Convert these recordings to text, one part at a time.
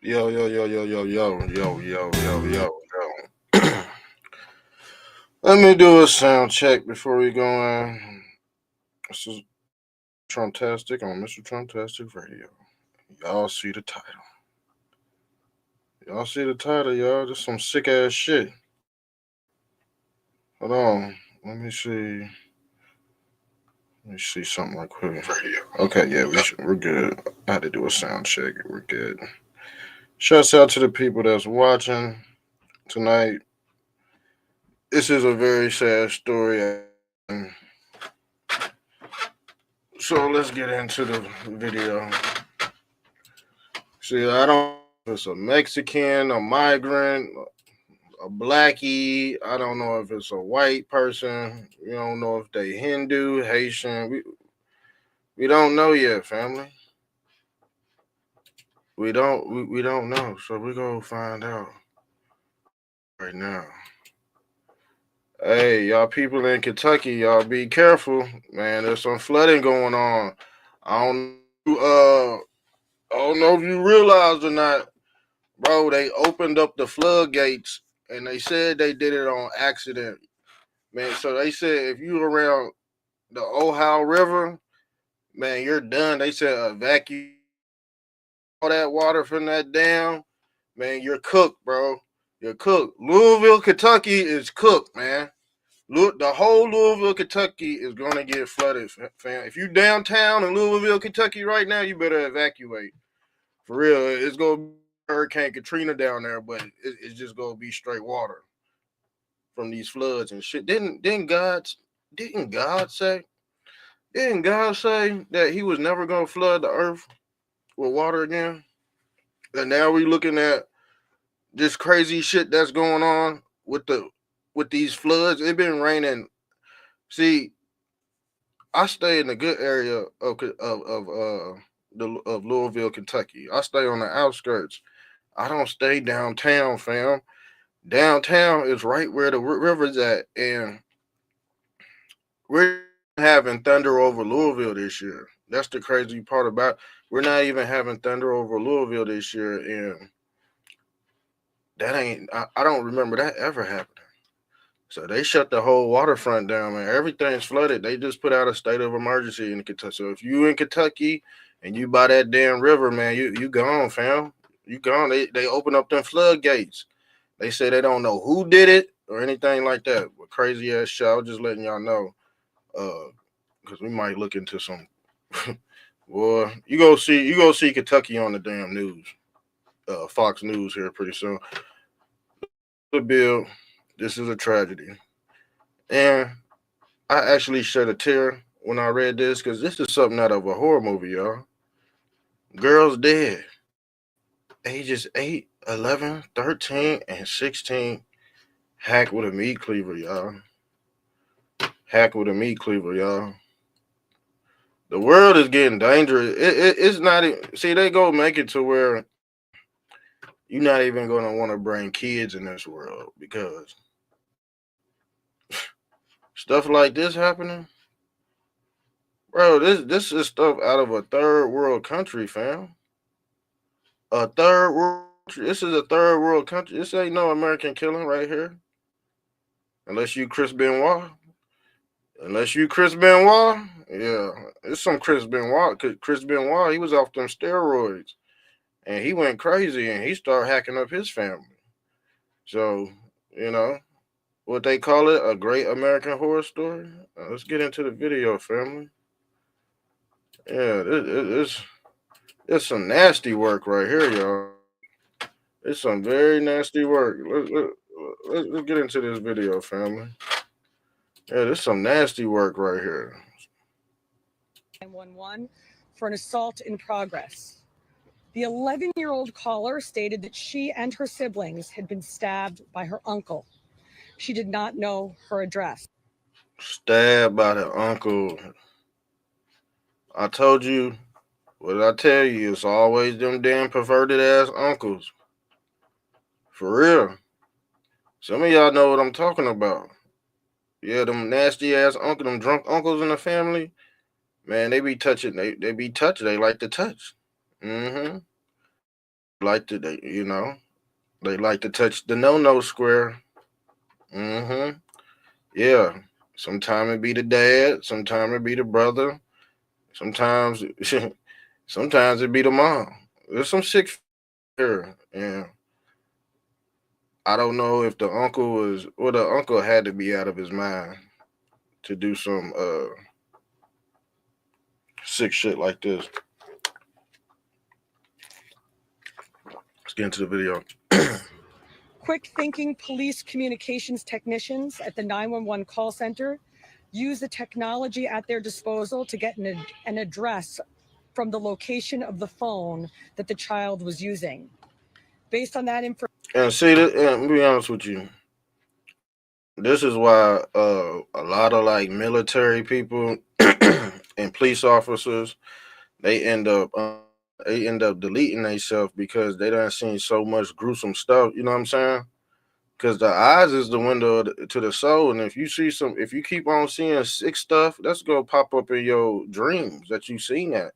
Yo, yo, yo, yo, yo, yo, yo, yo, yo, yo, yo. Let me do a sound check before we go in. This is Trumptastic on Mr. Trumptastic Radio. Y'all see the title. Y'all see the title, y'all. Just some sick ass shit. Hold on. Let me see. Let me see something like quick. Okay, yeah, we're good. I had to do a sound check. We're good. Shouts out to the people that's watching tonight. This is a very sad story. So let's get into the video. See, I don't know if it's a Mexican, a migrant, a blackie. I don't know if it's a white person. We don't know if they Hindu, Haitian. We don't know yet, family. We don't know. So we're gonna find out right now. Hey, y'all people in Kentucky, y'all be careful, man. There's some flooding going on. I don't I don't know if you realized or not, bro. They opened up the floodgates and they said they did it on accident, man. So they said if you around the Ohio River, man, you're done. They said evacuate all that water from that dam, man. You're cooked, bro. You're cooked. Louisville, Kentucky is cooked, man. The whole Louisville, Kentucky is gonna get flooded, fam. If you downtown in Louisville, Kentucky right now, you better evacuate. For real, it's gonna be Hurricane Katrina down there, but it's just gonna be straight water from these floods and shit. Didn't God say didn't God say that He was never gonna flood the earth with water again? And now we looking at this crazy shit that's going on with these floods. It been raining. See, I stay in the good area of Louisville, Kentucky. I stay on the outskirts. I don't stay downtown, fam. Downtown is right where the river's at, and we're having thunder over Louisville this year. That's the crazy part about it. We're not even having thunder over Louisville this year, and that ain't. I don't remember that ever happening. So they shut the whole waterfront down, man. Everything's flooded. They just put out a state of emergency in Kentucky. So if you in Kentucky and you by that damn river, man, you gone, fam. You gone. They open up them floodgates. They say they don't know who did it or anything like that. But crazy ass shit. I was just letting y'all know. Because we might look into some. Boy, you go see Kentucky on the damn news. Fox News here pretty soon. The bill. This is a tragedy. And I actually shed a tear when I read this because this is something out of a horror movie, y'all. Girls dead. Ages 8, 11, 13, and 16. Hack with a meat cleaver, y'all. Hack with a meat cleaver, y'all. The world is getting dangerous. It's not even, see, they go make it to where you're not even going to want to bring kids in this world because stuff like this happening. Bro, this is stuff out of a third world country, fam. A third world country. This is a third world country. This ain't no American killing right here. Unless you Chris Benoit. Yeah. It's some Chris Benoit. Cause Chris Benoit, he was off them steroids. And he went crazy and he started hacking up his family. So, you know, what they call it, a great American horror story. Let's get into the video, family. Yeah, it's some nasty work right here, y'all. It's some very nasty work. Let's get into this video, family. Yeah, there's some nasty work right here. 911 for an assault in progress. The 11-year-old caller stated that she and her siblings had been stabbed by her uncle. She did not know her address. Stabbed by the uncle. I told you, what did I tell you? It's always them damn perverted ass uncles. For real. Some of y'all know what I'm talking about. Yeah, them nasty ass uncle, them drunk uncles in the family. Man, they be touching. They be touching. They like to touch. Mm-hmm. like to they like to touch the no square. Mm-hmm. Yeah. Sometimes it be the dad, sometimes it be the brother, sometimes sometimes it be the mom. There's some sick here, and I don't know if the uncle was, well, the uncle had to be out of his mind to do some sick shit like this. Let's get into the video. Quick thinking police communications technicians at the 911 call center use the technology at their disposal to get an address from the location of the phone that the child was using. Based on that information, And see, and be honest with you, this is why a lot of like military people and police officers they end up deleting themselves because they done seen so much gruesome stuff. You know what I'm saying? Because the eyes is the window to the soul, and if you keep on seeing sick stuff, that's gonna pop up in your dreams that you seen that.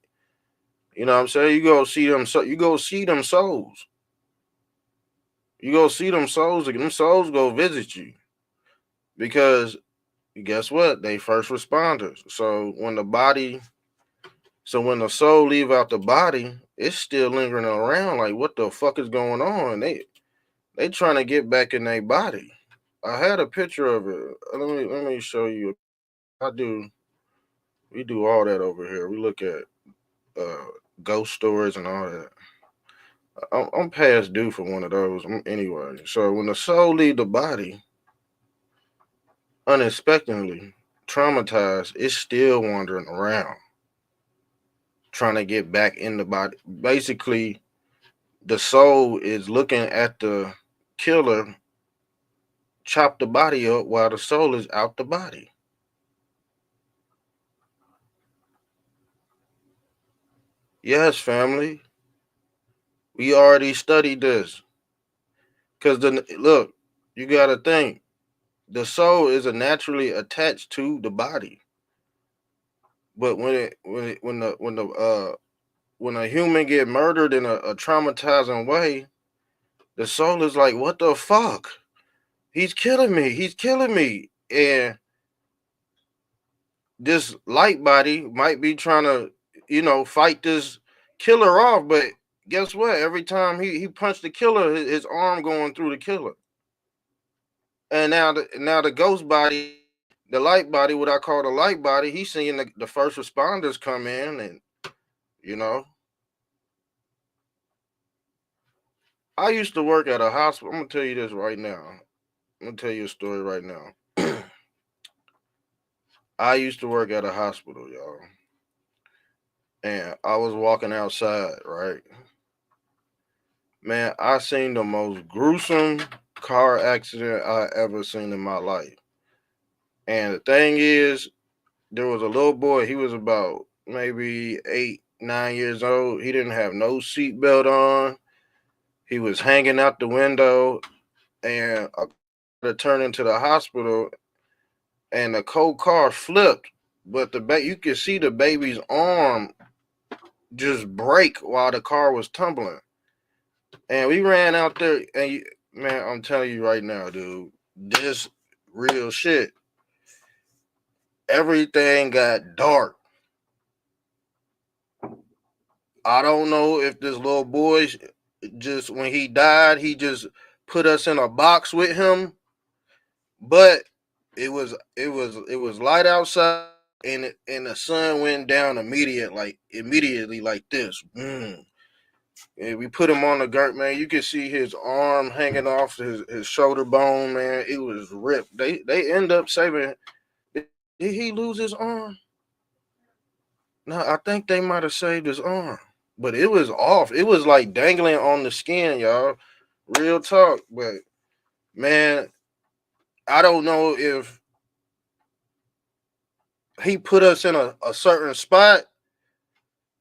You know what I'm saying? You go see them, so you go see them souls. You go see them souls, and them souls go visit you because guess what? They first responders. So when the soul leave out the body, it's still lingering around. Like what the fuck is going on? They trying to get back in their body. I had a picture of it. Let me show you. I do. We do all that over here. We look at uh, ghost stories and all that. I'm past due for one of those anyway. So when the soul leave the body unexpectedly, traumatized, it's still wandering around, trying to get back in the body. Basically, the soul is looking at the killer chop the body up while the soul is out the body. Yes, family. We already studied this. Cause look, you gotta think the soul is a naturally attached to the body. But when a human get murdered in a traumatizing way, the soul is like, what the fuck? He's killing me. He's killing me. And this light body might be trying to, fight this killer off. But guess what? Every time he punched the killer, his arm going through the killer. And now the ghost body, the light body, what I call the light body, he's seeing the first responders come in, and you know, I used to work at a hospital. I'm gonna tell you this right now. I'm gonna tell you a story right now. I used to work at a hospital, y'all, and I was walking outside, right? Man, I seen the most gruesome car accident I ever seen in my life. And the thing is, there was a little boy. He was about maybe 8, 9 years old. He didn't have no seatbelt on. He was hanging out the window, and to turn into the hospital, and the cold car flipped. But you could see the baby's arm just break while the car was tumbling. And we ran out there, and man, I'm telling you right now, dude, this real shit. Everything got dark. I don't know if this little boy just when he died, he just put us in a box with him, but it was light outside, and the sun went down immediately like this. And we put him on the dirt, man. You could see his arm hanging off his shoulder bone, man. It was ripped. They end up saving. Did he lose his arm? No, I think they might have saved his arm, but it was off. It was like dangling on the skin, y'all. Real talk, but man, I don't know if he put us in a certain spot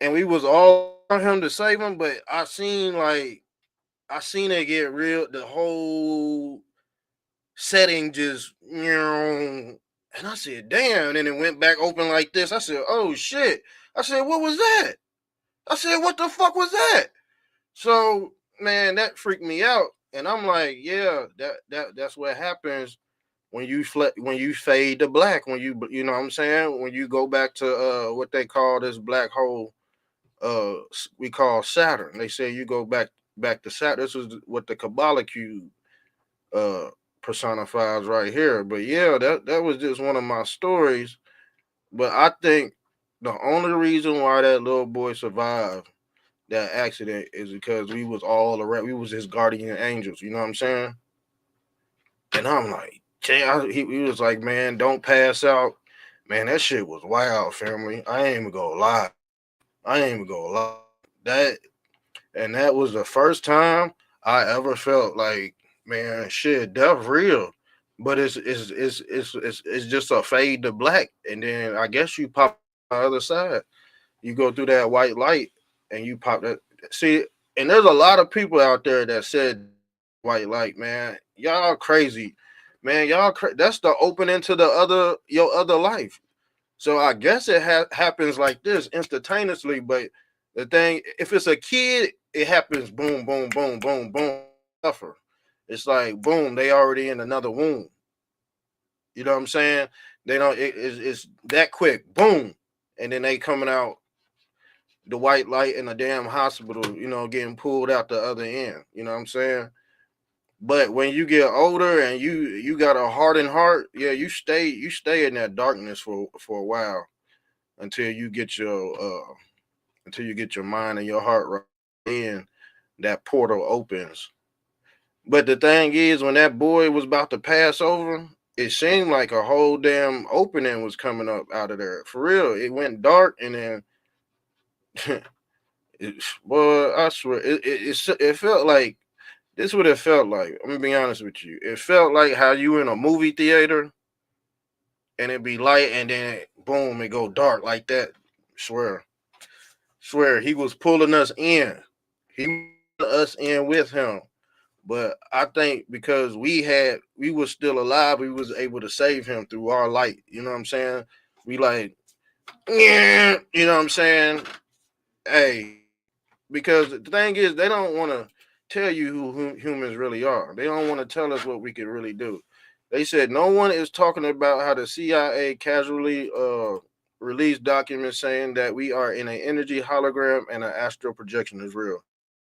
and we was all on him to save him, but I seen it get real. The whole setting just, and I said, damn. And then it went back open like this. I said, oh shit. I said, what was that? I said, what the fuck was that? So man, that freaked me out. And I'm like, yeah, that's what happens when when you fade to black, when you know what I'm saying, when you go back to what they call this black hole, we call Saturn. They say you go back to Saturn. This is what the Kabbalah cube uh personifies right here. But yeah, that was just one of my stories. But I think the only reason why that little boy survived that accident is because we was all around. We was his guardian angels. You know what I'm saying? And I'm like, he was like, man, don't pass out. Man, that shit was wild, family. I ain't even gonna lie. I ain't even gonna lie. That and that was the first time I ever felt like, man, shit, death real. But it's just a fade to black, and then I guess you pop on the other side. You go through that white light, and you pop that. See, and there's a lot of people out there that said white light, man. Y'all crazy, man. That's the opening to the other your other life. So I guess it happens like this instantaneously. But the thing, if it's a kid, it happens boom, boom, boom, boom, boom. Suffer. It's like boom, they already in another womb. You know what I'm saying? They don't. It's that quick, boom, and then they coming out the white light in the damn hospital. You know, getting pulled out the other end. You know what I'm saying? But when you get older and you got a hardened heart, yeah, you stay in that darkness for a while until you get your mind and your heart right in, that portal opens. But the thing is, when that boy was about to pass over, it seemed like a whole damn opening was coming up out of there. For real, it went dark, and then, boy, I swear, it felt like this. Is what it felt like. I'm gonna be honest with you. It felt like how you in a movie theater, and it be light, and then boom, it go dark like that. Swear, swear, he was pulling us in. He was pulling us in with him. But I think because we was still alive, we was able to save him through our light. You know what I'm saying? We like, yeah, you know what I'm saying? Hey, because the thing is, they don't want to tell you who humans really are. They don't want to tell us what we can really do. They said no one is talking about how the CIA casually released documents saying that we are in an energy hologram and an astral projection is real.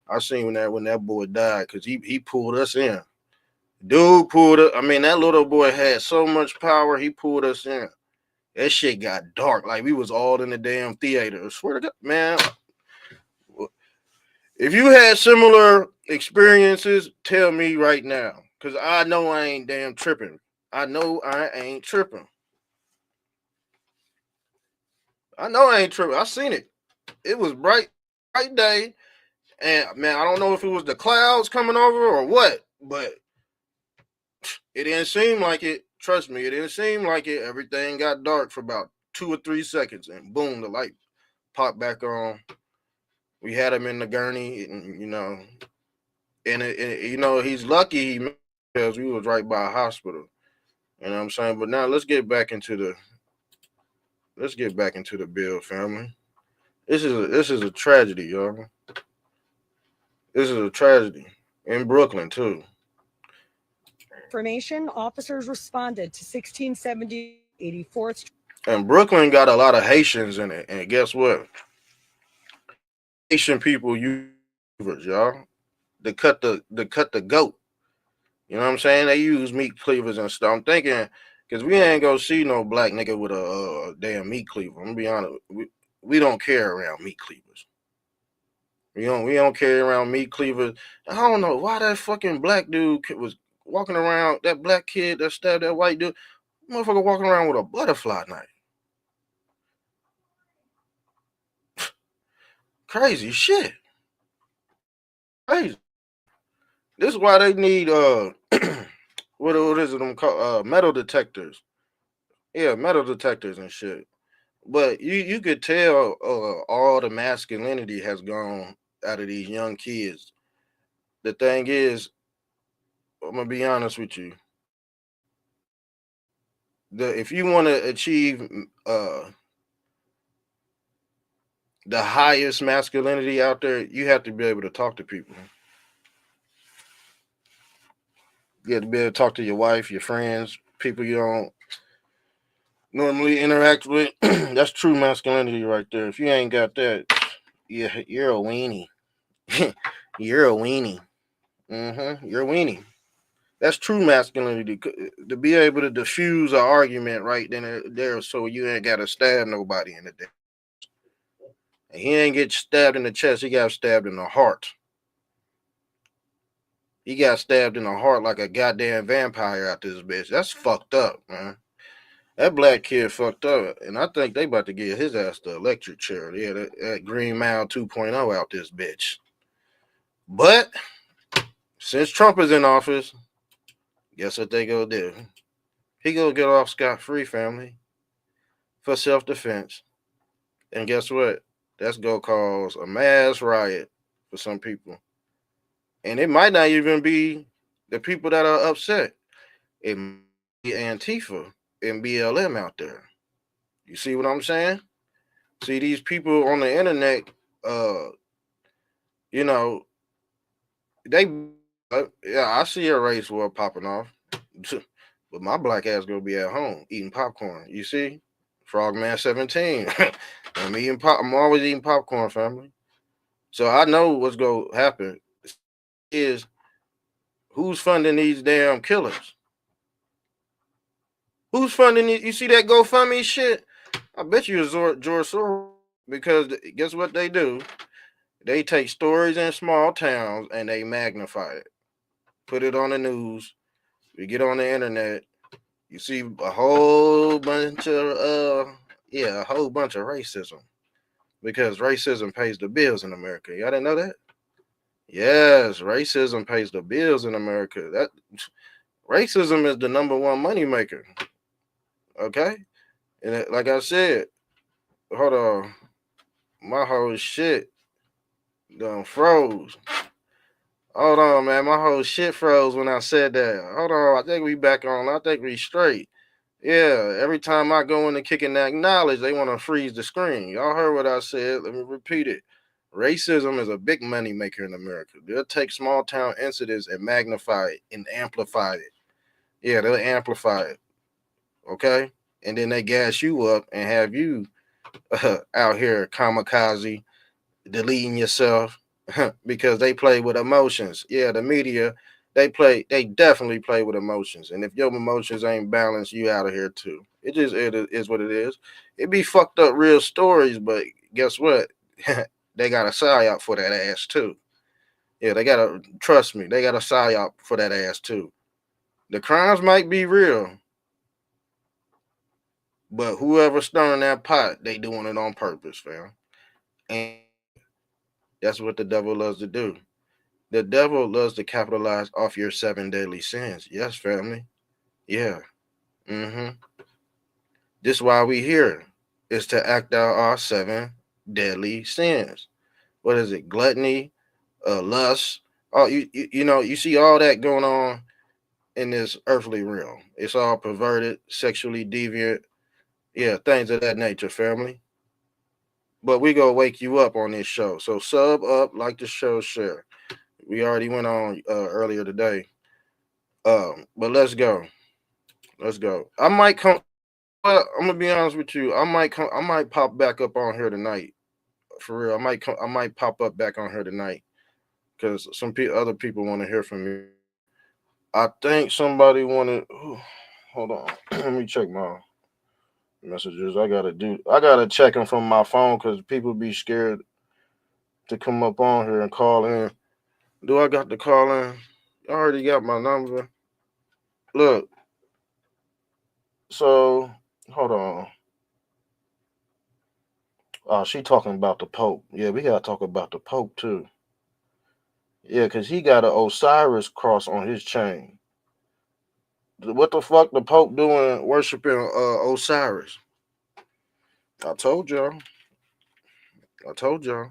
I seen when that boy died because he pulled us in. Dude pulled us. I mean, that little boy had so much power. He pulled us in. That shit got dark. Like we was all in the damn theater. I swear to God, man. If you had similar experiences, tell me right now, cause I know I ain't damn tripping. I know I ain't tripping. I know I ain't tripping. I seen it. It was bright day, and man, I don't know if it was the clouds coming over or what, but it didn't seem like it. Trust me, it didn't seem like it. Everything got dark for about 2 or 3 seconds, and boom, the light popped back on. We had him in the gurney, and he's lucky because we was right by a hospital. You know what I'm saying? But now let's get back into the bill, family. This is a tragedy, y'all. This is a tragedy in Brooklyn too. Information, officers responded to 1670 84th. And Brooklyn got a lot of Haitians in it, and guess what? Haitian people use cleavers, y'all. To cut the goat. You know what I'm saying? They use meat cleavers and stuff. I'm thinking because we ain't gonna see no black nigga with a damn meat cleaver. I'm gonna be honest. We don't carry around meat cleavers. We don't carry around meat cleavers. I don't know why that fucking black dude was walking around. That black kid that stabbed that white dude, motherfucker walking around with a butterfly knife. Crazy shit. Crazy. This is why they need what is it them called metal detectors. Yeah, metal detectors and shit. But you could tell all the masculinity has gone out of these young kids. The thing is, I'm gonna be honest with you. If you want to achieve uh the highest masculinity out there, you have to be able to talk to people. You get to be able to talk to your wife, your friends, people you don't normally interact with. That's true masculinity right there. If you ain't got that, you're a weenie. You're a weenie. You're a weenie. That's true masculinity to be able to diffuse an argument right then and there, so you ain't got to stab nobody in the day. And he ain't get stabbed in the chest. He got stabbed in the heart. He got stabbed in the heart like a goddamn vampire out this bitch. That's fucked up, man. That black kid fucked up, and I think they about to get his ass the electric chair. Yeah, that Green Mile 2.0 out this bitch. But since Trump is in office, guess what they gonna do? He gonna get off scot free, family, for self defense. And guess what? That's gonna cause a mass riot for some people, and it might not even be the people that are upset. It might be Antifa and BLM out there. You see what I'm saying? See these people on the internet, uh, you know, they yeah, I see a race war popping off. But my black ass gonna be at home eating popcorn. You see? Frogman 17. I'm always eating popcorn, family. So I know what's gonna happen is who's funding these damn killers? Who's funding it? You see that GoFundMe shit? I bet you it's George Soros. Because guess what they do? They take stories in small towns and they magnify it, put it on the news. We get on the internet, you see a whole bunch of a whole bunch of racism because racism pays the bills in America. Y'all didn't know that? Yes, racism pays the bills in America. That racism is the number one money maker. Okay, and like I said, hold on, my whole shit done froze. Hold on, man. My whole shit froze when I said that. Hold on. I think we back on. I think we straight. Yeah. Every time I go into kick and acknowledge, they want to freeze the screen. Y'all heard what I said. Let me repeat it. Racism is a big money maker in America. They'll take small town incidents and magnify it and amplify it. Yeah, they'll amplify it. Okay? And then they gas you up and have you out here kamikaze, deleting yourself, because they play with emotions. Yeah, the media, they definitely play with emotions. And if your emotions ain't balanced, you out of here too. It is what it is. It be fucked up real stories, but guess what? They got a psyop for that ass too. Yeah, they gotta trust me, they got a psyop for that ass too. The crimes might be real, but whoever stirring that pot, they doing it on purpose, fam. And that's what the devil loves to do. The devil loves to capitalize off your seven deadly sins. Yes, family. Yeah. Mm-hmm. This is why we here, is to act out our seven deadly sins. What is it? Gluttony, lust. Oh, you know, you see all that going on in this earthly realm. It's all perverted, sexually deviant. Yeah, things of that nature, family. But we gonna wake you up on this show. So sub up, like the show, share. We already went on earlier today. But let's go. Let's go. I might come. Well, I'm gonna be honest with you. I might come. I might pop back up on here tonight. For real. I might come. I might pop up back on here tonight because other people want to hear from me. I think somebody wanted. Hold on. Let me check my messages. I gotta check them from my phone because people be scared to come up on here and call in. Do I got to call in? I already got my number. Look. So hold on. Oh, she talking about the Pope. Yeah, we gotta talk about the Pope too. Yeah, cause he got an Osiris cross on his chain. What the fuck the Pope doing worshiping Osiris? I told y'all. I told y'all.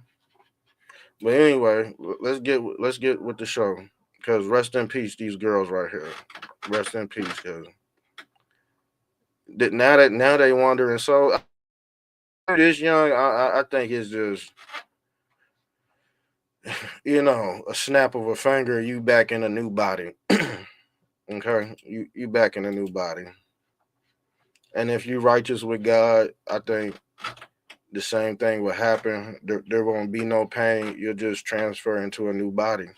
But anyway, let's get with the show. Cause rest in peace, these girls right here. Rest in peace, cause now they wandering. So this young, I think it's just a snap of a finger, you back in a new body. Okay, you back in a new body, and if you righteous with God, I think the same thing will happen. There won't be no pain. You'll just transfer into a new body.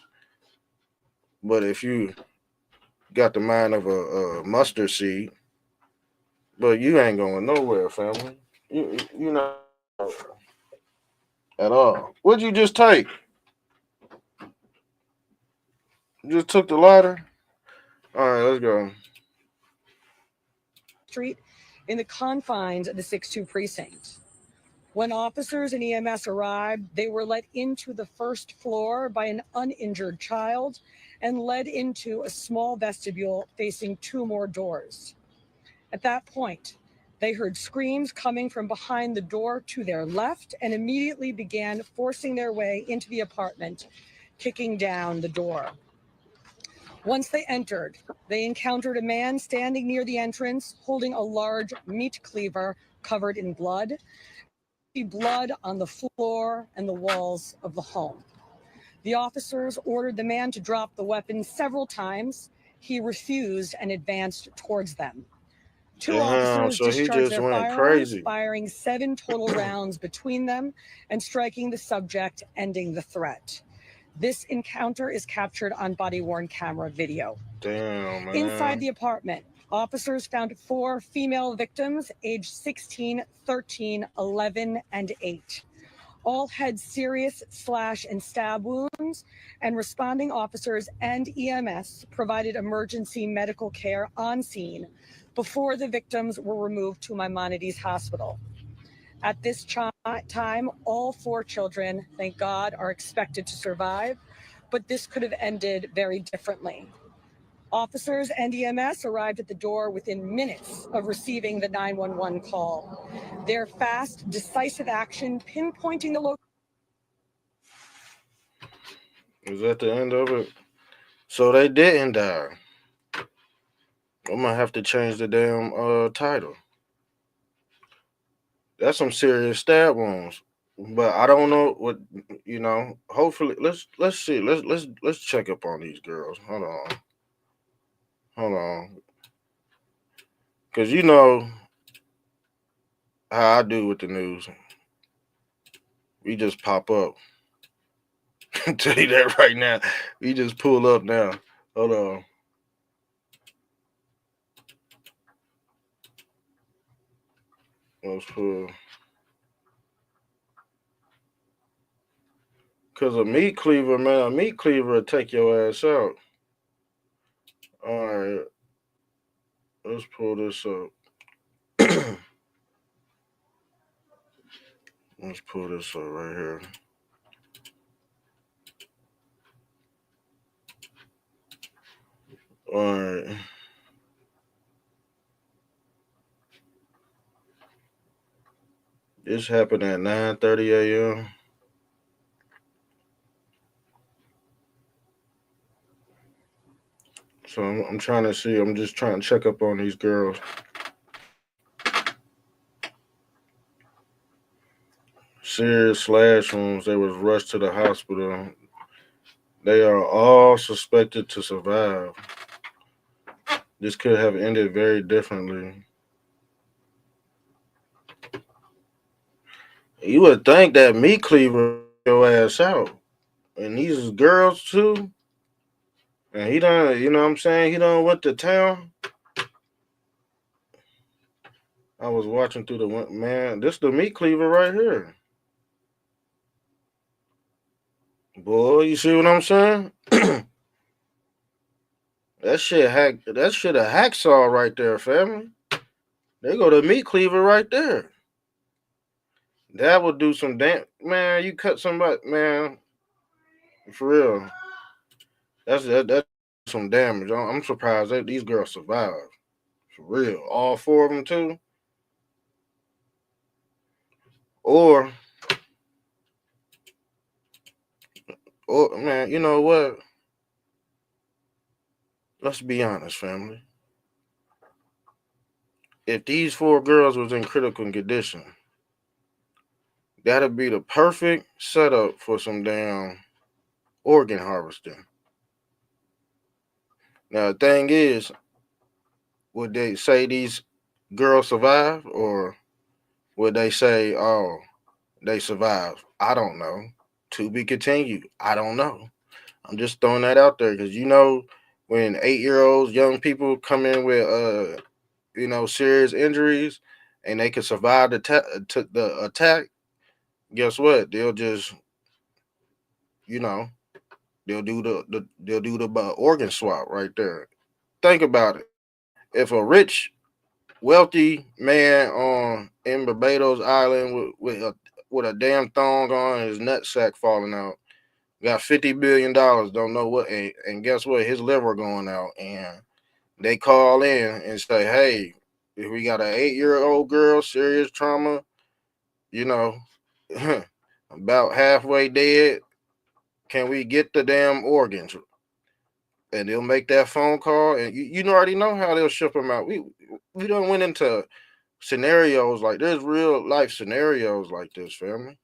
But if you got the mind of a mustard seed, but you ain't going nowhere, family. You not at all. What'd you just take? You just took the ladder. All right, let's go. Street in the confines of the 6-2 precinct. When officers and EMS arrived, they were let into the first floor by an uninjured child and led into a small vestibule facing 2 more doors. At that point, they heard screams coming from behind the door to their left and immediately began forcing their way into the apartment, kicking down the door. Once they entered, they encountered a man standing near the entrance holding a large meat cleaver covered in blood, and they could see blood on the floor and the walls of the home. The officers ordered the man to drop the weapon several times. He refused and advanced towards them. 2 Damn, officers so he discharged just their went firearms, crazy. firing 7 total rounds between them and striking the subject, ending the threat. This encounter is captured on body-worn camera video. Damn, Inside man. the apartment, officers found 4 female victims aged 16, 13, 11, and 8. All had serious slash and stab wounds, and responding officers and EMS provided emergency medical care on scene before the victims were removed to Maimonides Hospital. At this time, all 4 children, thank God, are expected to survive, but this could have ended very differently. Officers and EMS arrived at the door within minutes of receiving the 911 call. Their fast, decisive action pinpointing the location. Is that the end of it? So they didn't die. I'm gonna have to change the damn title. That's some serious stab wounds. But I don't know what Hopefully, let's see. Let's check up on these girls. Hold on, because you know how I do with the news. We just pop up. Tell you that right now. We just pull up now. Hold on. Let's pull. Cause a meat cleaver, man, a meat cleaver will take your ass out. All right, let's pull this up. Let's pull this up right here. All right, this happened at 9:30 a.m. So I'm trying to see. I'm just trying to check up on these girls. Serious slash wounds. They was rushed to the hospital. They are all suspected to survive. This could have ended very differently. You would think that meat cleaver would take your ass out. And these is girls too. And he done, you know what I'm saying? He done went to town. I was watching through man. This the meat cleaver right here. Boy, you see what I'm saying? That shit a hacksaw right there, family. They go to meat cleaver right there. That would do some damn man, you cut somebody man, for real. That's some damage. I'm surprised that these girls survived. For real. All 4 of them too. Or man, you know what? Let's be honest, family. If these 4 girls was in critical condition, that'd be the perfect setup for some damn organ harvesting. Now the thing is, would they say these girls survive, or would they say, oh, they survived? I don't know. To be continued. I don't know. I'm just throwing that out there because when 8 year olds, young people come in with serious injuries, and they can survive the attack. Guess what? They'll just you know they'll do the organ swap right there. Think about it. If a rich, wealthy man on in Barbados Island with a damn thong on and his nutsack falling out, got $50 billion, don't know what, and guess what? His liver going out, and they call in and say, "Hey, if we got an 8 year old girl, serious trauma, you know, about halfway dead, can we get the damn organs?" And they'll make that phone call, and you already know how they'll ship them out. We don't went into scenarios like there's real life scenarios like this, family.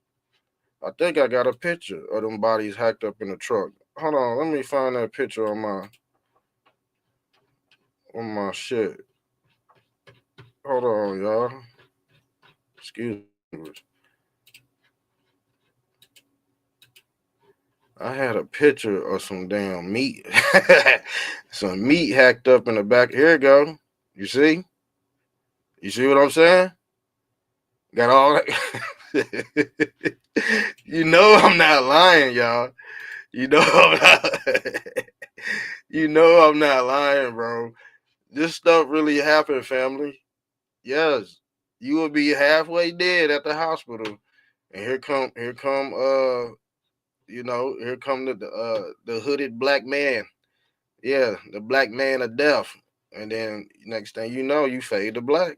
I think I got a picture of them bodies hacked up in the truck. Hold on, let me find that picture on my shit. Hold on, y'all. Excuse me. I had a picture of some damn meat. Some meat hacked up in the back. Here it go. You see? You see what I'm saying? Got all that. I'm not lying, y'all. You know I'm not. I'm not lying, bro. This stuff really happened, family. Yes, you will be halfway dead at the hospital, and here come the hooded black man. Yeah, the black man of death, and then next thing you know, you fade to black.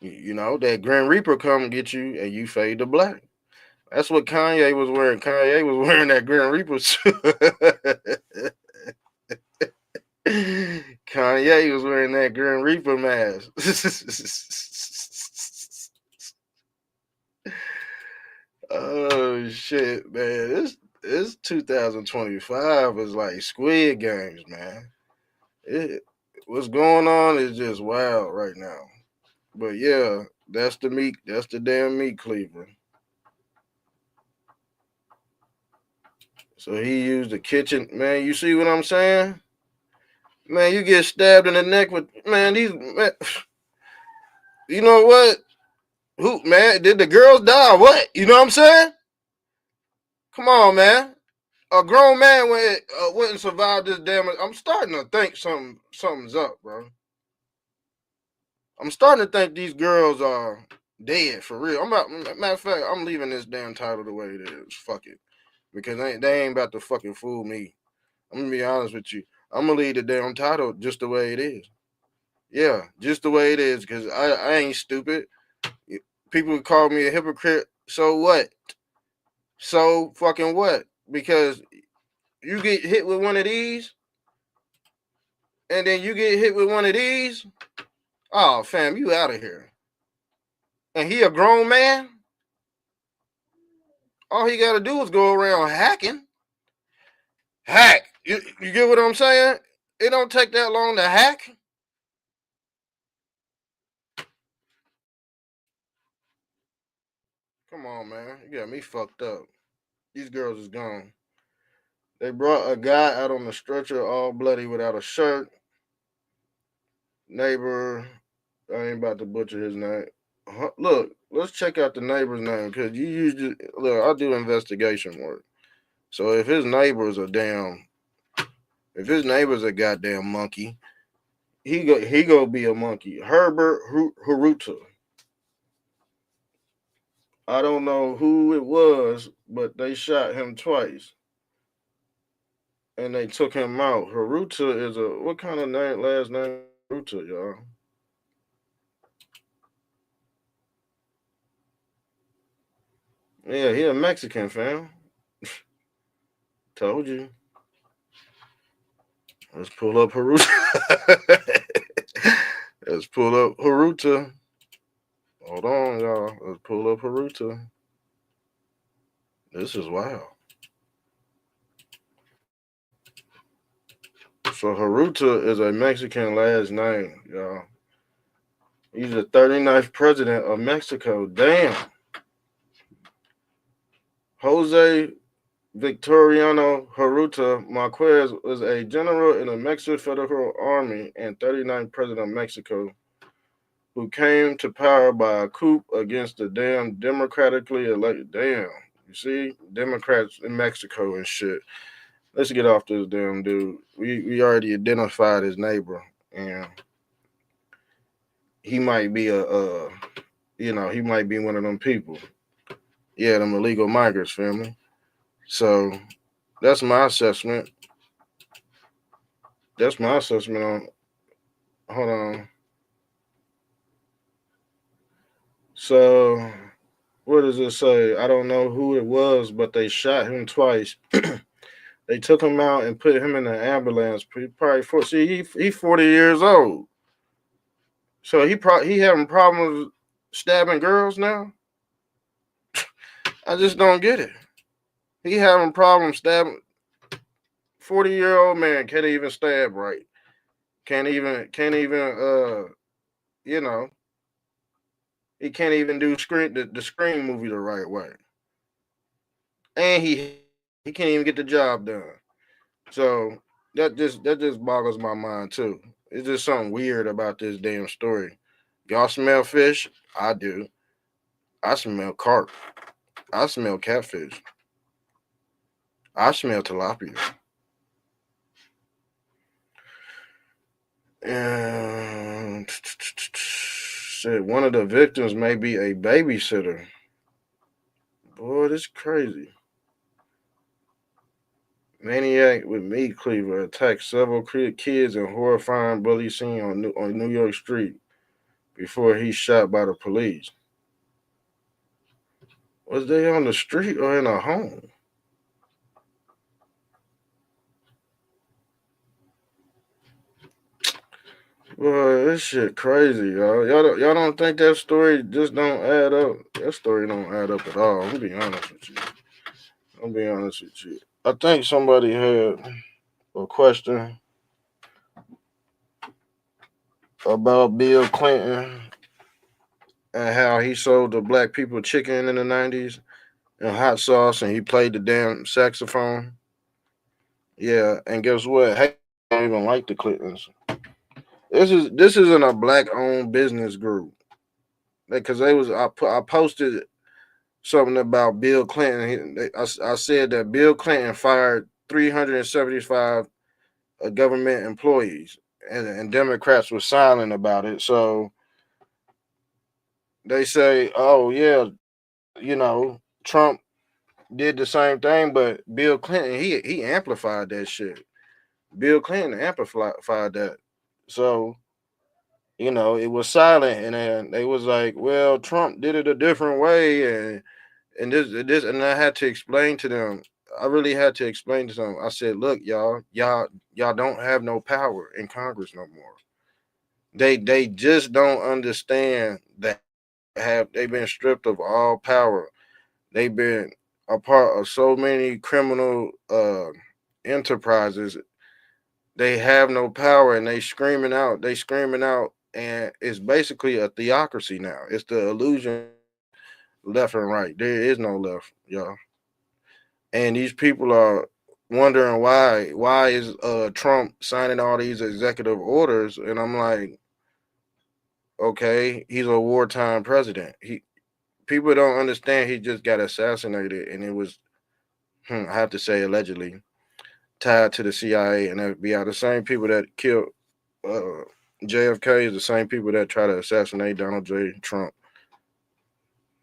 That Grim Reaper come get you, and you fade to black. That's what Kanye was wearing. Kanye was wearing that Grim Reaper suit. Kanye was wearing that Grim Reaper mask. Oh shit, man! This 2025 is like Squid Games, man. It, what's going on is just wild right now. But yeah, that's the meat. That's the damn meat cleaver. So he used the kitchen, man. You see what I'm saying? Man, you get stabbed in the neck with these man. You know what? Who man? Did the girls die? Or what? You know what I'm saying? Come on, man. A grown man wouldn't survive this damage. I'm starting to think something's up, bro. I'm starting to think these girls are dead for real. Matter of fact, I'm leaving this damn title the way it is. Fuck it, because they ain't about to fucking fool me. I'm gonna be honest with you. I'm gonna leave the damn title just the way it is. Yeah, just the way it is, because I ain't stupid. People call me a hypocrite. So what? So fucking what? Because you get hit with one of these, and then you get hit with one of these. Oh, fam, you out of here. And he a grown man. All he got to do is go around hacking. Hack. You get what I'm saying? It don't take that long to hack. Come on, man. You got me fucked up. These girls is gone. They brought a guy out on the stretcher all bloody without a shirt. Neighbor, I ain't about to butcher his name. Look, let's check out the neighbor's name, because you usually look. I do investigation work, so if his neighbor's a goddamn monkey, he go be a monkey. Herbert Haruta. I don't know who it was, but they shot him twice, and they took him out. Haruta is what kind of name? Last name is Haruta, y'all. Yeah, he a Mexican, fam. Told you. Let's pull up Haruta. Let's pull up Haruta. Hold on, y'all. Let's pull up Haruta. This is wild. So Haruta is a Mexican last name, y'all. He's the 39th president of Mexico. Damn. Jose Victoriano Haruta Marquez was a general in the Mexican Federal Army and 39th president of Mexico who came to power by a coup against the damn democratically elected. Damn. You see? Democrats in Mexico and shit. Let's get off this damn dude. We already identified his neighbor, and he might be he might be one of them people. Yeah, them illegal migrants, family. So that's my assessment. That's my assessment on. Hold on. So what does it say? I don't know who it was, but they shot him twice. They took him out and put him in an ambulance. Probably he 40 years old. So he having problems stabbing girls now. I just don't get it. He having problems stabbing. 40-year-old man can't even stab right. Can't even you know he can't even do the Scream movie the right way, and he can't even get the job done. So that just boggles my mind too. It's just something weird about this damn story. Y'all smell fish? I do. I smell carp. I smell catfish. I smell tilapia. And said one of the victims may be a babysitter. Boy, this crazy. Maniac with meat cleaver attacked several kids in horrifying bully scene on New York Street before he shot by the police. Was they on the street or in a home? Boy, this shit crazy, y'all. Y'all don't think that story just don't add up? That story don't add up at all. I'm being honest with you. I think somebody had a question about Bill Clinton and how he sold the black people chicken in the 90s and hot sauce and he played the damn saxophone. Yeah, and guess what? Hey, I don't even like the Clintons. This isn't a black owned business group. Because I posted something about Bill Clinton. I said that Bill Clinton fired 375 government employees, and Democrats were silent about it. So they say, "Oh yeah, Trump did the same thing," but Bill Clinton he amplified that shit. Bill Clinton amplified that. So it was silent, and then they was like, "Well, Trump did it a different way," and this, and I had to explain to them. I really had to explain to them. I said, "Look, y'all don't have no power in Congress no more. They just don't understand that they've been stripped of all power. They've been a part of so many criminal enterprises. They have no power, and They screaming out, and it's basically a theocracy now. It's the illusion left and right. There is no left, y'all. And these people are wondering why is Trump signing all these executive orders, and I'm like, okay, he's a wartime president. He People don't understand he just got assassinated, and it was I have to say allegedly tied to the CIA and FBI. The same people that killed uh, JFK is the same people that try to assassinate Donald J. Trump.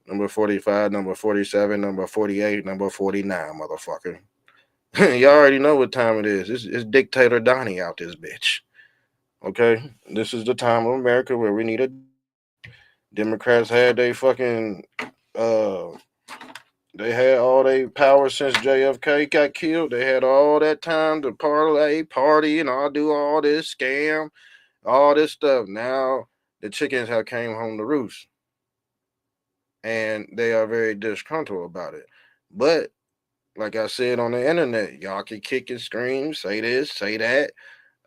Number 45, number 47, number 48, number 49, motherfucker. Y'all already know what time it is. It's Dictator Donnie out this bitch. Okay? This is the time of America where we need a. Democrats had they fucking. Uh, they had all their power since JFK got killed. They had all that time to party, and all do all this scam, all this stuff. Now the chickens have came home to roost, and they are very disgruntled about it. But like I said on the internet, y'all can kick and scream, say this, say that.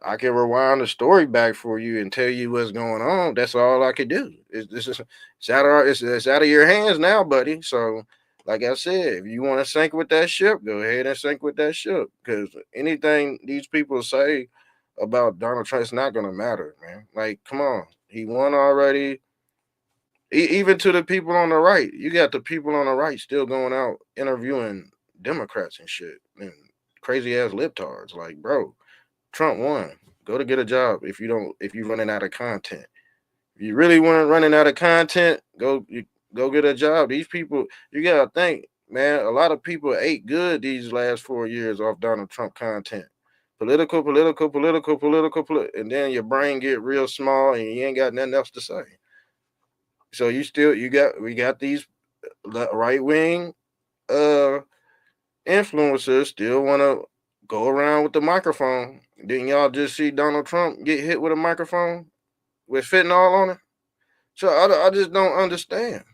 I can rewind the story back for you and tell you what's going on. That's all I could do. It's out of your hands now, buddy. So, like I said, if you want to sink with that ship, go ahead and sink with that ship. Because anything these people say about Donald Trump is not going to matter, man. Like, come on, he won already. Even to the people on the right, you got the people on the right still going out interviewing Democrats and shit and crazy ass libtards. Like, bro, Trump won. Go to get a job if you running out of content. If you really want running out of content, go get a job. These people, you gotta think, man. A lot of people ate good these last 4 years off Donald Trump content. And then your brain get real small and you ain't got nothing else to say. So we got these right wing uh influencers still want to go around with the microphone. Didn't y'all just see Donald Trump get hit with a microphone with fentanyl on it? So I just don't understand.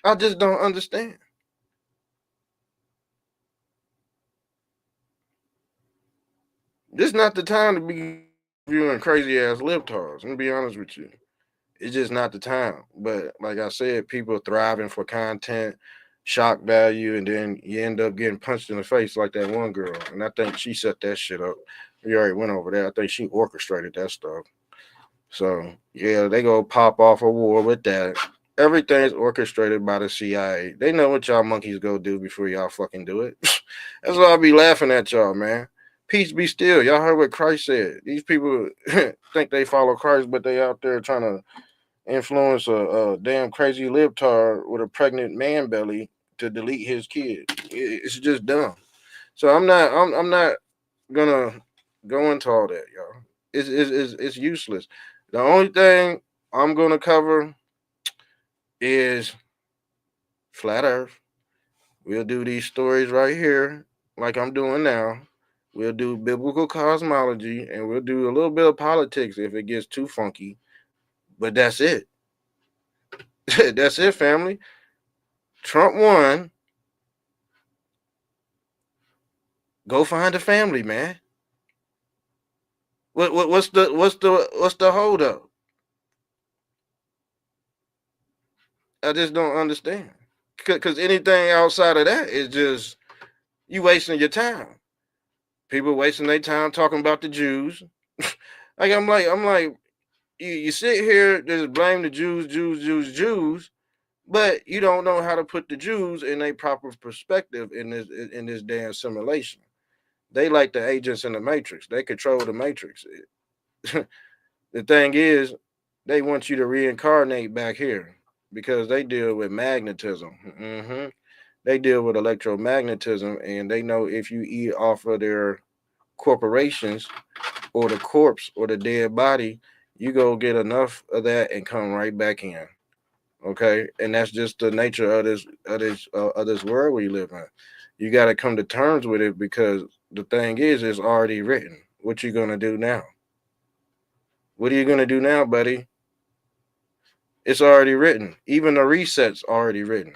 I just don't understand. This not the time to be viewing crazy ass libtards. I'm gonna be honest with you. It's just not the time. But like I said, people thriving for content, shock value, and then you end up getting punched in the face like that one girl. And I think she set that shit up. We already went over that. I think she orchestrated that stuff. So yeah, they go pop off a war with that. Everything's orchestrated by the CIA. They know what y'all monkeys go do before y'all fucking do it. That's why I be laughing at y'all, man. Peace be still. Y'all heard what Christ said. These people think they follow Christ, but they out there trying to influence a damn crazy libtard with a pregnant man belly to delete his kid. It's just dumb. So I'm not gonna go into all that, y'all. It's useless. The only thing I'm gonna cover is flat Earth. We'll do these stories right here, like I'm doing now. We'll do biblical cosmology, and we'll do a little bit of politics if it gets too funky. But that's it. That's it, family. Trump won. Go find a family, man. What's the hold up? I just don't understand. Because anything outside of that is just you wasting your time. People wasting their time talking about the Jews. I'm like, you sit here just blame the Jews, but you don't know how to put the Jews in a proper perspective in this damn simulation. They like the agents in the Matrix. They control the Matrix. The thing is, they want you to reincarnate back here because they deal with magnetism. They deal with electromagnetism, and they know if you eat off of their corporations or the corpse or the dead body, you go get enough of that and come right back in. Okay, and that's just the nature of this world we live in. You got to come to terms with it because the thing is, it's already written. What you gonna do now? What are you gonna do now, buddy? It's already written. Even the reset's already written.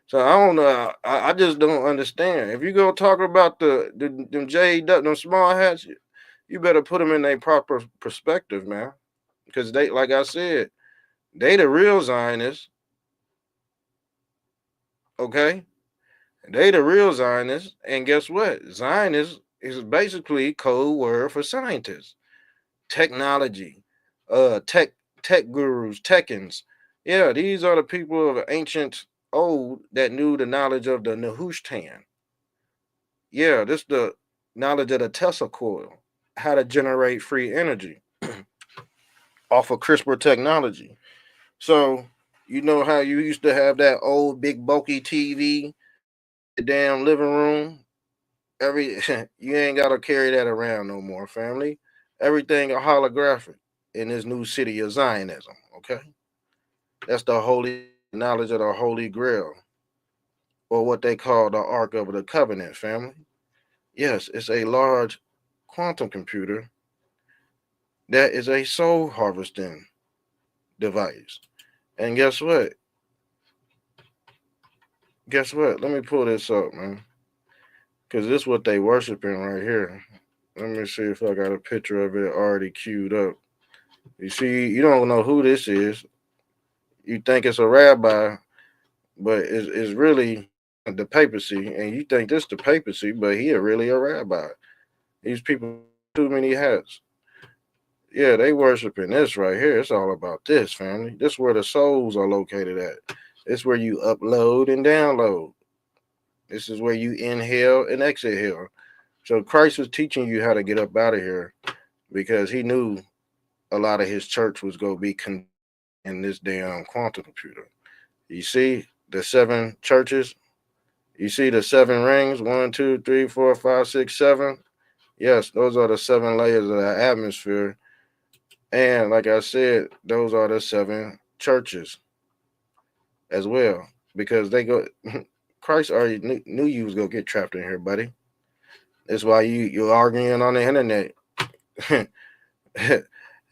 So I don't know. I just don't understand. If you go talk about them them small hats, you better put them in their proper perspective, man. Because they, like I said, they the real Zionists. Okay, they the real Zionists. And guess what? Zionist is basically code word for scientists, technology, tech gurus, techins. Yeah, these are the people of ancient old that knew the knowledge of the Nehushtan. Yeah, this the knowledge of the Tesla coil, how to generate free energy off of CRISPR technology. So you know how you used to have that old big bulky TV in your damn living room. Every you ain't gotta carry that around no more, family. Everything a holographic in this new city of Zionism. Okay, that's the holy knowledge of the Holy Grail, or what they call the Ark of the Covenant, family. Yes, it's a large quantum computer that is a soul harvesting device. And guess what? Guess what? Let me pull this up, man. Because this is what they worshiping right here. Let me see if I got a picture of it already queued up. You see, you don't know who this is. You think it's a rabbi, but it's really the papacy, and you think this the papacy, but he really a rabbi. These people too many hats. Yeah, they worshiping this right here. It's all about this, family. This where the souls are located at. This where you upload and download. This is where you inhale and exhale. So Christ was teaching you how to get up out of here because he knew a lot of his church was going to be in this damn quantum computer. You see the seven churches? You see the seven rings? 1, 2, 3, 4, 5, 6, 7. Yes, those are the seven layers of the atmosphere. And like I said, those are the seven churches as well. Because they go Christ already knew you was gonna get trapped in here, buddy. That's why you're arguing on the internet.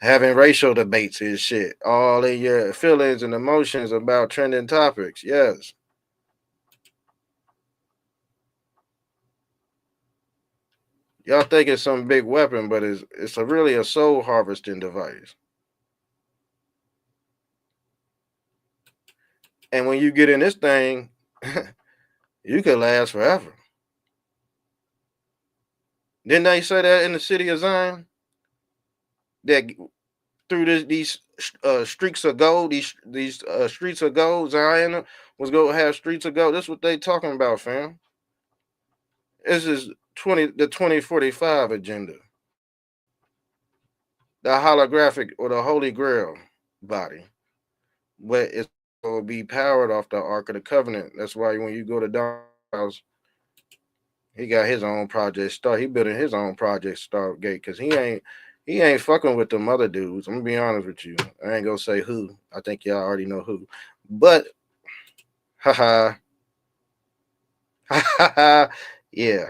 Having racial debates and shit. All in your feelings and emotions about trending topics. Yes. Y'all think it's some big weapon, but it's really a soul harvesting device. And when you get in this thing, you could last forever. Didn't they say that in the city of Zion? That through these streaks of gold, these streets of gold, Zion was going to have streets of gold. This is what they talking about, fam. This is 2045 agenda. The holographic or the Holy Grail body. But it's going to be powered off the Ark of the Covenant. That's why when you go to Don's house, he got his own project start. He building his own project Stargate because he ain't fucking with them other dudes. I'm gonna be honest with you. I ain't gonna say who. I think y'all already know who. But haha, haha, yeah,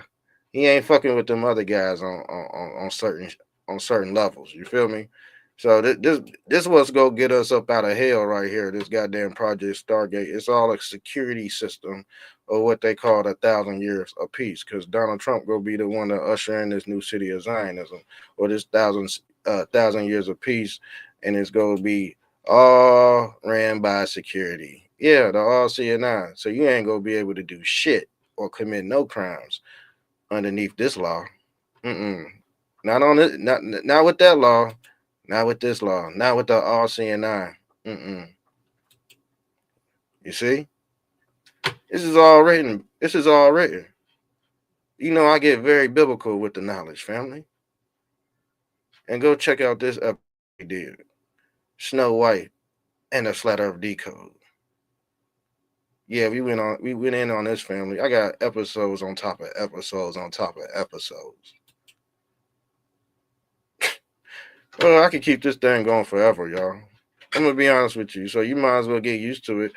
he ain't fucking with them other guys on certain levels. You feel me? So this what's gonna get us up out of hell right here. This goddamn Project Stargate. It's all a security system, or what they call 1,000 years of peace. Because Donald Trump gonna be the one to usher in this new city of Zionism, or this thousand years of peace, and it's gonna be all ran by security. Yeah, the all seeing eye. So you ain't gonna be able to do shit or commit no crimes underneath this law. Mm-mm. Not on it. Not with that law. Not with this law. Not with the all seeing eye. Mm-mm. You see, this is all written. This is all written. You know, I get very biblical with the knowledge, family. And go check out this episode we did. Snow White and the Flat Earth Decode. Yeah, we went in on this, family. I got episodes on top of episodes on top of episodes. Well, I could keep this thing going forever, y'all. I'm gonna be honest with you, so you might as well get used to it.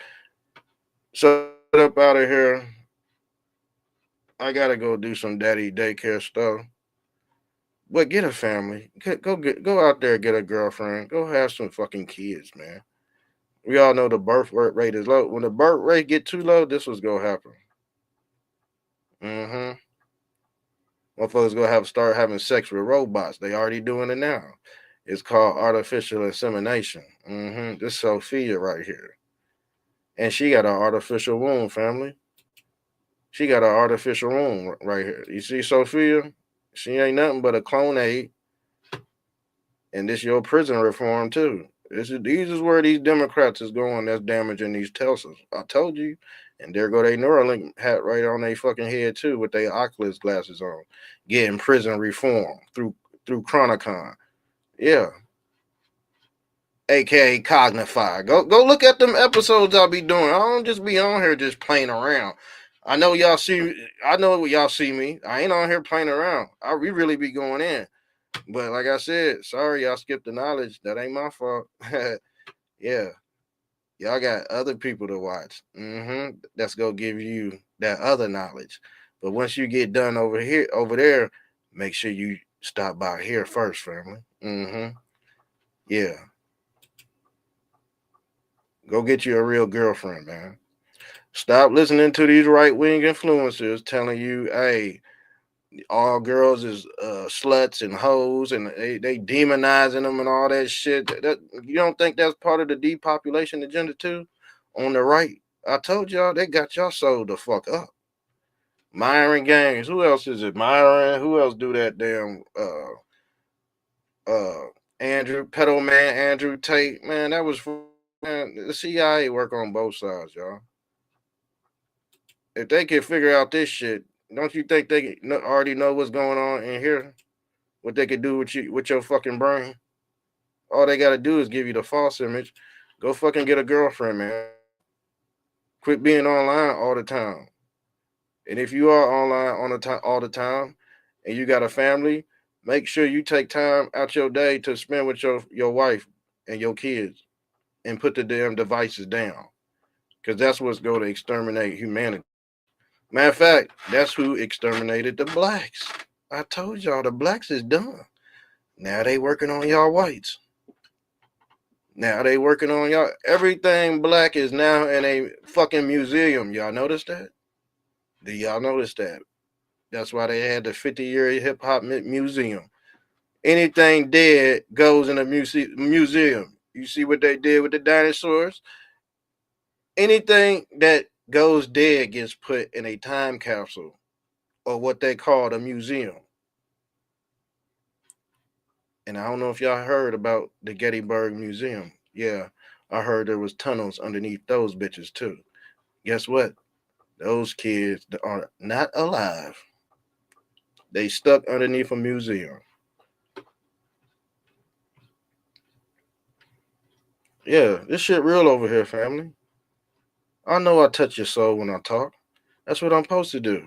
So get up out of here. I gotta go do some daddy daycare stuff. But get a family. Go out there, get a girlfriend. Go have some fucking kids, man. We all know the birth rate is low. When the birth rate get too low, this was gonna happen. Mm-hmm. Motherfuckers gonna have start having sex with robots. They already doing it now. It's called artificial insemination. Mm-hmm. This Sophia right here. And she got an artificial womb, family. She got an artificial womb right here. You see Sophia? She ain't nothing but a clone. And this your prison reform too. These is where these Democrats is going. That's damaging these Teslas. I told you. And there go they Neuralink hat right on their fucking head too, with their Oculus glasses on, getting prison reform through Chronicon. Yeah, aka Cognify. Go look at them episodes I'll be doing. I don't just be on here just playing around. I know y'all see. I know y'all see me. I ain't on here playing around. We really be going in. But like I said, sorry y'all skipped the knowledge. That ain't my fault. Yeah, y'all got other people to watch. That's gonna give you that other knowledge. But once you get done over there, make sure you stop by here first, family. Yeah, go get you a real girlfriend, man. Stop listening to these right wing influencers telling you, hey, All girls is sluts and hoes, and they demonizing them and all that shit. That you don't think that's part of the depopulation agenda too? On the right, I told y'all they got y'all sold the fuck up. Myron Gaines. Who else is it? Myron. Who else do that damn Andrew Pedo Man, Andrew Tate? Man, that was man, the CIA work on both sides, y'all. If they can figure out this shit, don't you think they already know what's going on in here? What they could do with you with your fucking brain? All they gotta do is give you the false image. Go fucking get a girlfriend, man. Quit being online all the time. And if you are online on the time all the time, and you got a family, make sure you take time out your day to spend with your wife and your kids, and put the damn devices down, because that's what's going to exterminate humanity. Matter of fact, that's who exterminated the blacks. I told y'all the blacks is done. Now they working on y'all whites. Now they working on y'all. Everything black is now in a fucking museum. Y'all notice that? Do y'all notice that? That's why they had the 50-year hip hop museum. Anything dead goes in a museum. You see what they did with the dinosaurs? Anything that goes dead gets put in a time capsule, or what they call a museum. And I don't know if y'all heard about the Gettysburg Museum. Yeah, I heard there was tunnels underneath those bitches too. Guess what? Those kids are not alive. They stuck underneath a museum. Yeah, this shit real over here, family. I know I touch your soul when I talk. That's what I'm supposed to do.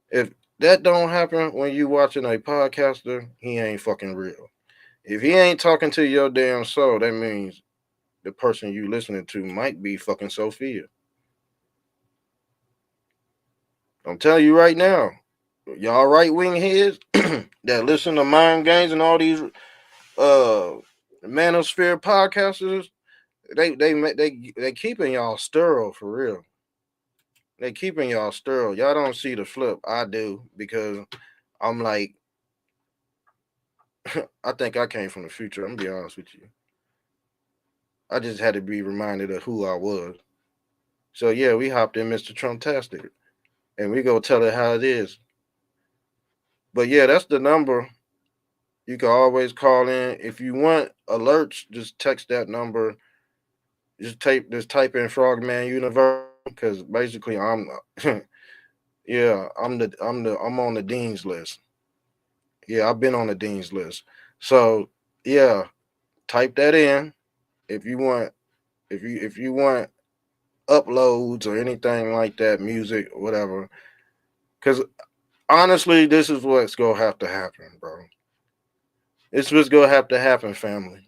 If that don't happen when you watching a podcaster, he ain't fucking real. If he ain't talking to your damn soul, that means the person you listening to might be fucking Sophia. I'm telling you right now, y'all right wing heads that listen to Mind Games and all these uh manosphere podcasters, they keeping y'all sterile for real. They keeping y'all sterile. Y'all don't see the flip. I do, because I'm like, I think I came from the future. I'm gonna be honest with you. I just had to be reminded of who I was. So yeah, we hopped in Mr. Trumptastic, and we go tell it how it is. But yeah, that's the number. You can always call in if you want alerts. Just text that number. Just type in Frogman University, because basically I'm yeah, I'm on the dean's list. Yeah, I've been on the dean's list. So yeah, type that in if you want, if you want uploads or anything like that, music or whatever. Because honestly, this is what's gonna have to happen, bro. It's what's gonna have to happen, family.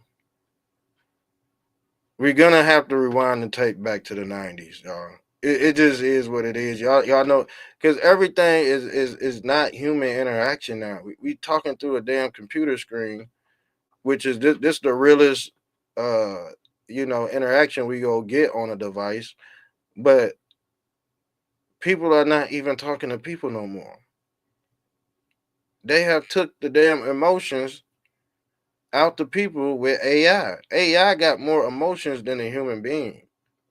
We're gonna have to rewind the tape back to the '90s, y'all. It just is what it is, y'all know, because everything is not human interaction now. We talking through a damn computer screen, which is this the realest uh interaction we go get on a device. But people are not even talking to people no more. They have took the damn emotions out to people with AI. AI got more emotions than a human being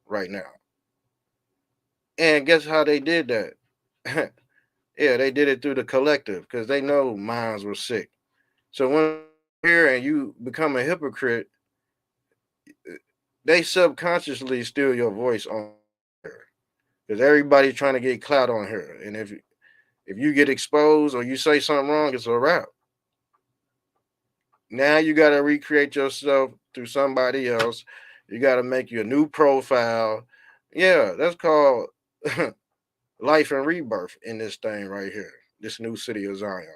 right now. And guess how they did that? Yeah, they did it through the collective, because they know minds were sick. So when you come on here and you become a hypocrite, they subconsciously steal your voice on here, because everybody's trying to get clout on here. And if you get exposed or you say something wrong, it's a wrap. Now you got to recreate yourself through somebody else. You got to make you a new profile. Yeah, that's called life and rebirth in this thing right here, this new city of Zion.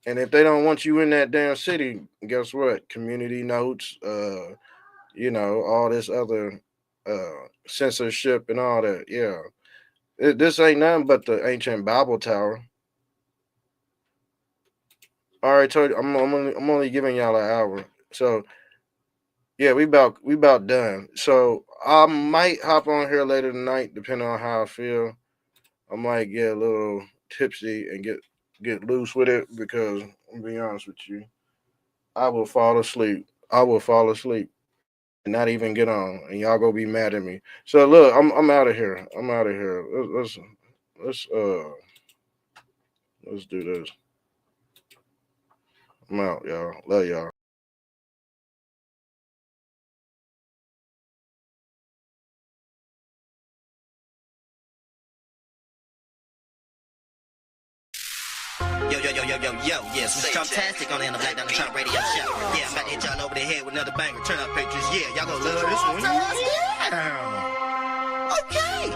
And if they don't want you in that damn city, guess what? Community notes, all this other censorship and all that. Yeah, this ain't nothing but the ancient Bible Tower. All right, told you, I'm only giving y'all an hour. So yeah, we about done. So I might hop on here later tonight, depending on how I feel. I might get a little tipsy and get loose with it because I'm be honest with you, I will fall asleep. I will fall asleep and not even get on, and y'all gonna be mad at me. So look, I'm out of here. I'm out of here. Let's let's do this. I'm out, y'all. Love y'all. Yeah, some Trumptastic on the end of Black Down the Trump radio show. Yeah, I'm about to hit y'all over the head with another banger. Turn up pictures. Yeah, y'all gonna love this one. Yeah. Okay.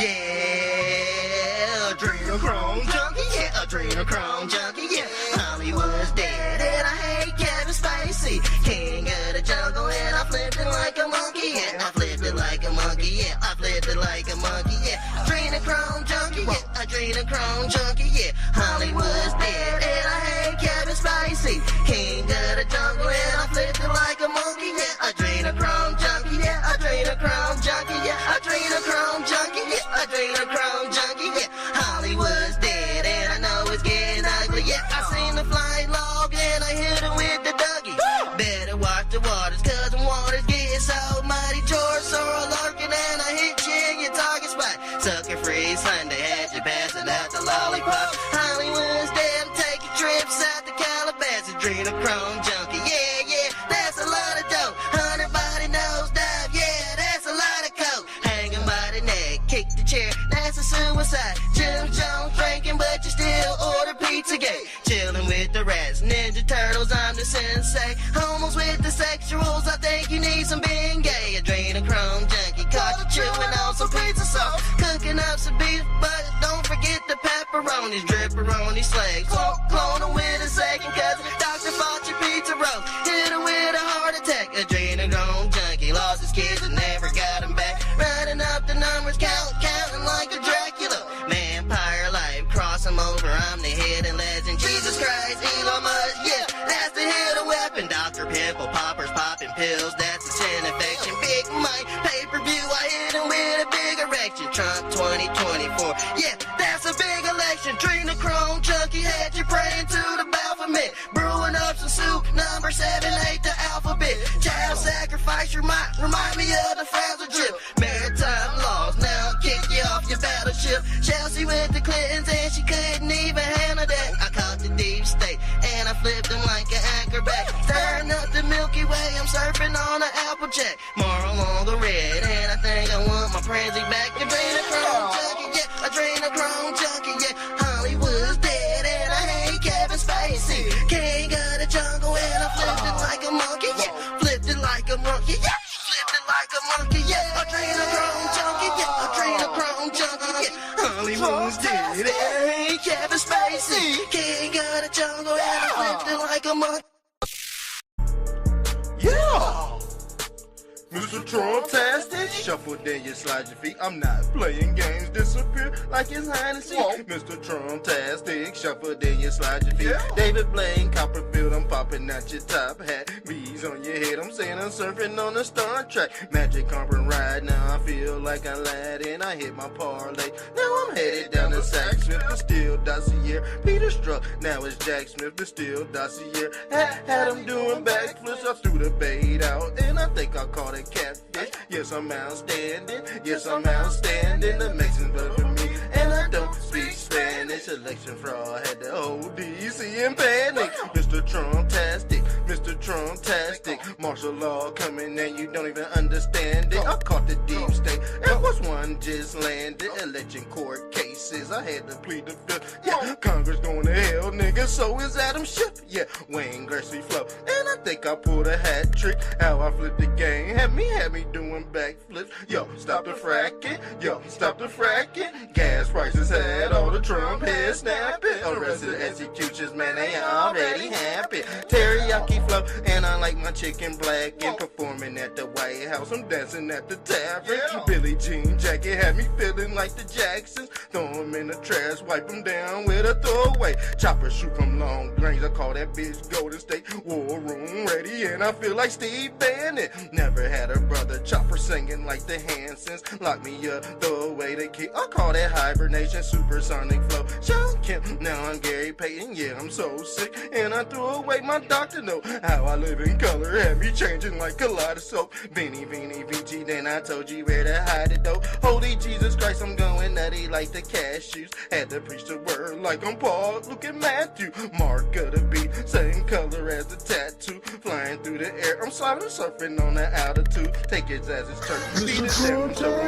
Yeah, adrenochrome junkie. Yeah, adrenochrome junkie. Yeah, Hollywood's dead and I hate Kevin Spacey. King of the jungle and I flipped it like a monkey. Yeah, I flipped it like a monkey. Yeah, I flipped it like a monkey. Yeah, adrenochrome junkie. Yeah, adrenochrome junkie. Yeah, Hollywood's dead and I hate Kevin Spacey. King of the jungle and I flipped it like a monkey. Yeah, adrenochrome junkie. Yeah, adrenochrome junkie. Yeah, adrenochrome junkie. Yeah, adrenochrome junkie. Yeah, Hollywood's dead and I know it's getting ugly. Yeah, I seen the flying log and I hit it with the Dougie. Better watch the waters cause the waters get so muddy. George Sorrel lurking and I hit you in your target spot. Sucker free Sunday, had you passing out the lollipop. Hollywood's dead, I'm taking trips out to Calabasas. Adrenochrome junkie, yeah, that's a lot of dope. 100 body nose dive, yeah, that's a lot of coke. Hanging by the neck, kick the chair, that's a suicide. Jim Jones drinking, but you still order Pizzagate. Chilling with the rats, Ninja Turtles, I'm the sensei. Homos with the sexuals, I think you need some Bengay. Adrenochrome junkie, caught you chewing on some pizza sauce. Cooking up some beef, but don't forget the pepperonis. Dripperoni slaves, clone her with a second cousin. Dr. Fauci pizza roll, hit her with a heart attack. Adrenochrome junkie, lost his kids and never got them back. Running up the numbers, counting like a Dracula. Vampire life, cross him over, I'm the hidden legend. Jesus Christ, Elon Musk, yeah, that's the hidden weapon. Dr. Pimple Poppers popping pills, that's a sin infection. Big Mike, pay-per-view, I hit him with a big erection. Trump 2024, yeah, that's a big election. Adrenochrome junkie had you praying to the Baphomet. Brewing up some soup, number 7, 8, the alphabet. Child sacrifice, remind me of the fragile drip. Maritime laws, now kick you off your battleship. Chelsea with the Clintons and she couldn't even handle that. I caught the deep state and I flipped them like an anchorback. Stirring up the Milky Way, I'm surfing on an Applejack. Moral on the red and I think I want my Pranzy back. Adrenochrome junkie, yeah, adrenochrome junkie, yeah. Hollywood's dead and I hate Kevin Spacey. King of the jungle and I flipped it like a monkey, yeah. Flipped it like a monkey, yeah. Flipped it like a monkey, yeah. Adrenochrome junkie, yeah. Adrenochrome junkie, yeah. Hollywood's dead and I hate Kevin Spacey. King of the jungle and I flipped it like a monkey. Yeah! Mr. Trumptastic, shuffle then you slide your feet. I'm not playing games, disappear like it's hide and seek. Mr. Trumptastic, shuffle then you slide your feet. Yeah. David Blaine, Copperfield, I'm popping out your top hat. Bees on your head, I'm saying I'm surfing on a Star Trek. Magic carpet ride, now I feel like a lad and I hit my parlay. Now I'm headed down to Sack Smith, but still Dossier. Peter Struck, now it's Jack Smith, but still Dossier. Had him doing backflips, I threw the bait out and I think I caught it. Catfish, yes I'm outstanding, yes I'm outstanding. The Mexicans voted for me, and I don't speak Spanish. Election fraud had the whole DC in panic. Mr. Trumptastic, Mr. Trumptastic. Martial law coming and you don't even understand it. I caught the deep state, and was one just landed. Election court cases, I had to plead the fifth. Yeah, Congress going to hell, nigga, so is Adam Schiff. Yeah, Wayne Gretzky flow, and I think I pulled a hat trick. How I flipped the game, had me doing backflips. Yo, stop the fracking. Yo, stop the fracking. Gas prices had all the Trump heads snapping. Arrested executions, man, they already happy. Teriyaki flow, and I like like my chicken black and performing at the White House. I'm dancing at the tavern. Billie Jean jacket had me feeling like the Jacksons. Throw 'em in the trash, wipe 'em down with a throwaway. Chopper shoot from long range. I call that bitch Golden State. War room ready, and I feel like Steve Bannon. Never had a brother. Chopper singing like the Hansons. Lock me up, throw away the key. I call that hibernation, supersonic flow. Sean Kemp, now I'm Gary Payton. Yeah, I'm so sick, and I threw away my doctor note. How I live in color had me changing like kaleidoscope. Beanie, Vici, then I told you where to hide it though. Holy Jesus Christ, I'm going nutty like the cashews. Had to preach the word like I'm Paul. Look at Matthew, mark of the beat, same color as the tattoo. Flying through the air, I'm sliding, surfing on the altitude. Take it as it's church. Beat it down, show me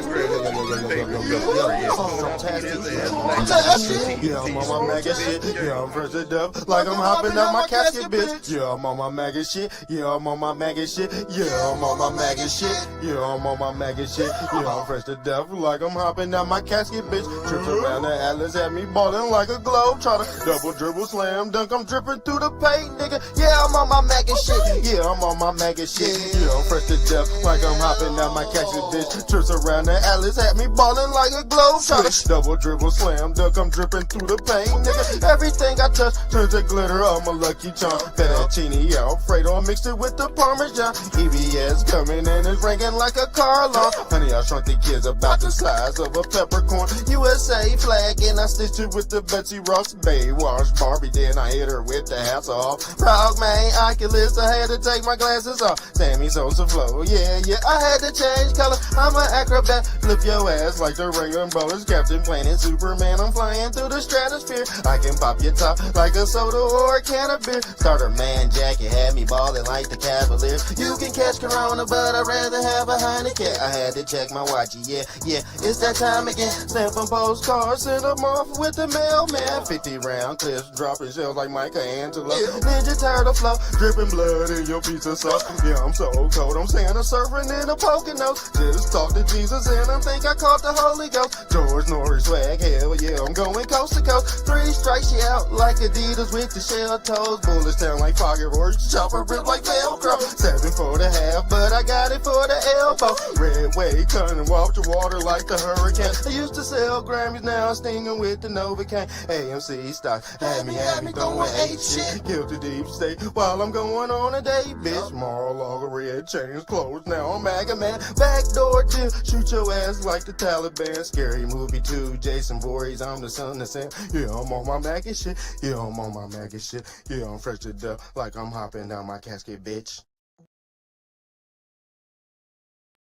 yeah, I'm on my maggot shit. Yeah, I'm fresh to death like I'm hopping out my casket, bitch. Yeah, I'm on my maggot shit. Yeah, I'm on my maggot shit. Yeah, I'm on my maggot shit. Yeah, I'm on my maggot shit. Yeah, I'm fresh to death like I'm hopping out my casket, bitch. Trips around the Atlas, had me ballin' like a globe. Try to double dribble, slam dunk. I'm dripping through the paint, nigga. Yeah, I'm on my maggot shit. Yeah, I'm on my maggot shit. Yeah, I'm fresh to death like I'm hopping out my casket, bitch. Trips around the Atlas, had me ballin' like a globe. Try to double dribble, slam dunk. I'm dripping through the paint, nigga. Everything I touch turns to glitter. I'm a lucky charm. Fettuccine Alfredo, mixed it with the Parmesan. EBS coming in and ringing like a car alarm. Honey, I shrunk the kids about the size of a peppercorn. USA flag, and I stitched it with the Betsy Ross Baywatch Barbie. Then I hit her with the hats off. Frog man, Oculus, I had to take my glasses off. Sammy Sosa flow, yeah, I had to change color. I'm an acrobat, flip your ass like the Ring Brothers. Captain Planet, Superman, I'm flying through the stratosphere. I can pop your top like a soda or a can of beer. Starter man jacket had me ballin' like the Cavalier. You can catch Corona, but I'd rather have a Heineken. I had to check my watch, yeah, it's that time again. Stampin' postcards, send them off with the mailman. 50 round clips, dropping shells like Michelangelo. Ninja Turtle flow, dripping blood in your pizza sauce. Yeah, I'm so cold, I'm Santa surfing in a Poconos. Just talk to Jesus and I think I caught the Holy Ghost. George Norris swag, hell yeah, I'm going coast to coast. 3 strikes you out like Adidas with the shell toes. Bullets sound like Foghorns, chopper rip like Velcro. 7 for the half, but I got it for the elbow. Red wave coming, walk the water like the hurricane. I used to sell Grammys, now I'm stinging with the Novocaine. AMC stock, had me throwing 8 shit. Guilty deep state while I'm going on a date, bitch. Mar-a-Lago, red chains closed, now I'm MAGA man. Backdoor till shoot your ass like the Taliban. Scary movie 2, Jason Voorhees, I'm the son of Sam. Yeah, I'm on my maggot shit. Yeah, I'm on my maggot shit. Yeah, I'm fresh to death like I'm hopping down my casket, bitch.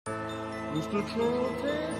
Mr. Trump.